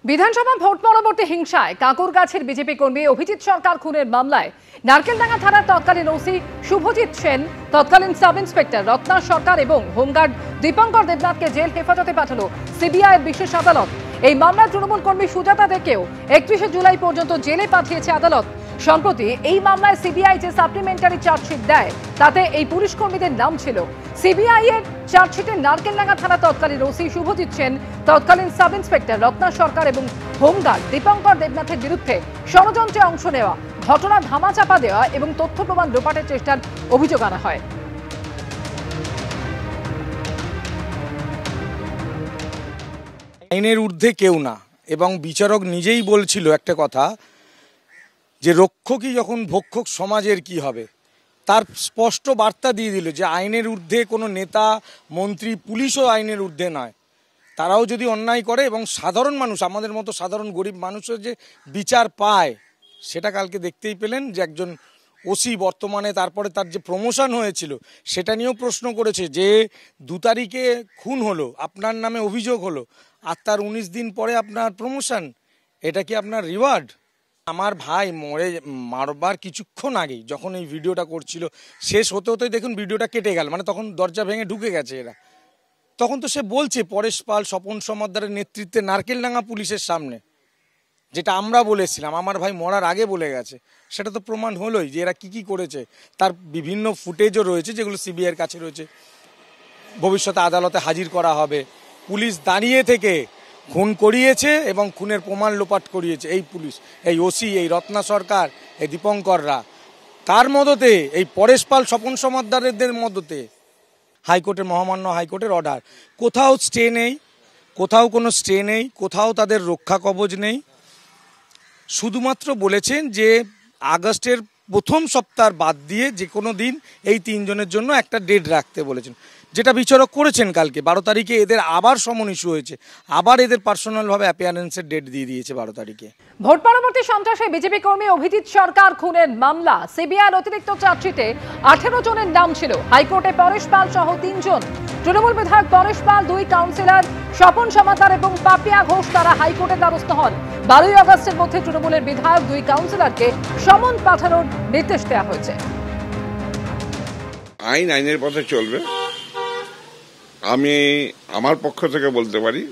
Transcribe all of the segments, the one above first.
বিধানসভা ভোট পরবর্তী হিংসায় কাঁকরগাছের বিজেপি কর্মী অভিজিৎ সরকার খুনের মামলায় নারকেলডাঙ্গা থানার তৎকালীন ওসি শুভজিৎ সেন, তৎকালীন সাব ইন্সপেক্টর রত্না সরকার এবং হোমগার্ড দীপঙ্কর দেবনাথকে জেল হেফাজতে পাঠালো সিবিআইয়ের বিশেষ আদালত। এই মামলার তৃণমূল কর্মী সুজাতা দেকেও 31 জুলাই পর্যন্ত জেলে পাঠিয়েছে আদালত। সম্প্রতি এই মামলায় সিবিআই যে সাপ্লিমেন্টারি চার্জশিট দেয় তাতে এই পুলিশ কর্মীদের নাম ছিল। সিবিআই এর চার্জশিটে নারকেলডাঙ্গা থানা তৎকালীন ওসি শুভজিৎ সেন, তৎকালীন সাব ইন্সপেক্টর রত্না সরকার এবং হোমগার্ড দীপঙ্কর দেবনাথের বিরুদ্ধে ষড়যন্ত্রে অংশ নেওয়া, ঘটনা ধামাচাপা দেওয়া এবং তথ্য প্রমাণ লোপাটের চেষ্টার অভিযোগ আনা হয়। আইনের ঊর্ধ্বে কেউ না, এবং বিচারক নিজেই বলছিল একটা কথা যে রক্ষকই যখন ভক্ষক সমাজের কি হবে, তার স্পষ্ট বার্তা দিয়ে দিল যে আইনের ঊর্ধ্বে কোনো নেতা, মন্ত্রী, পুলিশও আইনের ঊর্ধ্বে নয়। তারাও যদি অন্যায় করে এবং সাধারণ মানুষ, আমাদের মতো সাধারণ গরিব মানুষের যে বিচার পায়, সেটা কালকে দেখতেই পেলেন যে একজন ওসি বর্তমানে তারপরে তার যে প্রমোশন হয়েছিল সেটা নিয়েও প্রশ্ন করেছে যে 2 তারিখে খুন হলো, আপনার নামে অভিযোগ হলো, আর তার 19 দিন পরে আপনার প্রমোশন, এটা কি আপনার রিওয়ার্ড? আমার ভাই মারবার কিছুক্ষণ আগেই যখন এই ভিডিওটা করছিল, শেষ হতে হতে দেখুন ভিডিওটা কেটে গেল, মানে তখন দরজা ভেঙে ঢুকে গেছে এরা। তখন তো সে বলছে পরেশ পাল, স্বপন সমাদ্দারের নেতৃত্বে নারকেলডাঙ্গা পুলিশের সামনে, যেটা আমরা বলেছিলাম, আমার ভাই মরার আগে বলে গেছে, সেটা তো প্রমাণ হলোই যে এরা কি করেছে। তার বিভিন্ন ফুটেজও রয়েছে যেগুলো সিবিআইয়ের কাছে রয়েছে, ভবিষ্যতে আদালতে হাজির করা হবে। পুলিশ দাঁড়িয়ে থেকে খুন করিয়েছে এবং খুনের প্রমাণ লোপাট করিয়েছে এই পুলিশ, এই ওসি, এই রত্না সরকার, এই দীপঙ্কররা। তার মদতে এই পরেশ পাল, স্বপন সমাদ্দারদের মদতে হাইকোর্টের, মহামান্য হাইকোর্টের অর্ডার, কোথাও স্টে নেই, কোথাও কোনো স্টে নেই, কোথাও তাদের রক্ষা কবচ নেই। শুধুমাত্র বলেছেন যে আগস্টের প্রথম সপ্তাহ বাদ দিয়ে যে কোনো দিন এই 3 জনের জন্য একটা ডেট রাখতে বলেছেন, যেটা বিচারক করেছেন। কালকে 12 তারিখে এদের আবার সমন ইস্যু হয়েছে, আবার এদের পার্সোনালভাবে অ্যাপিয়ারেন্সের ডেট দিয়ে দিয়েছে 12 তারিখে। ভোট পরবর্তী সন্ত্রাসে বিজেপি কর্মী অভিজিৎ সরকার খুনের মামলা সিবিআইয়ের অতিরিক্ত চার্জশিটে 18 জনের নাম ছিল। হাইকোর্টে পরেশ পাল সহ 3 জন, তৃণমূল বিধায়ক পরেশ পাল, 2 কাউন্সিলর স্বপন সমাদ্দার এবং পাপিয়া ঘোষ, তারা হাইকোর্টের দ্বারস্থ হন। 12 আগস্টের মধ্যে তৃণমূলের বিধায়ক 2 কাউন্সিলরকে সমন পাঠানোর নির্দেশ দেওয়া হয়েছে। আইন আইনের পথে চলবে। আমি আমার পক্ষ থেকে বলতে পারি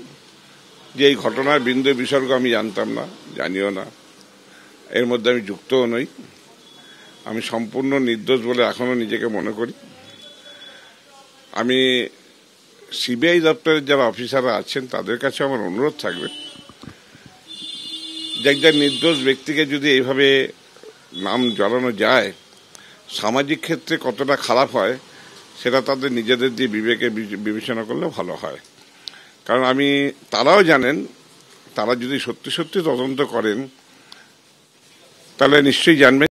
যে এই ঘটনার বিন্দু বিসর্গ আমি জানতাম না, জানিও না, এর মধ্যে আমি যুক্তও নই। আমি সম্পূর্ণ নির্দোষ বলে এখনো নিজেকে মনে করি। আমি সিবিআই দপ্তরের যারা অফিসাররা আছেন তাদের কাছে আমার অনুরোধ থাকবে যে একজন নির্দোষ ব্যক্তিকে যদি এইভাবে নাম জড়ানো যায়, সামাজিক ক্ষেত্রে কতটা খারাপ হয় সেটা তাদের নিজেদের দিয়ে বিবেকে বিবেচনা করলে ভালো হয়। কারণ তারাও জানেন, তারা যদি সত্যি সত্যি তদন্ত করেন তাহলে নিশ্চয়ই জানবেন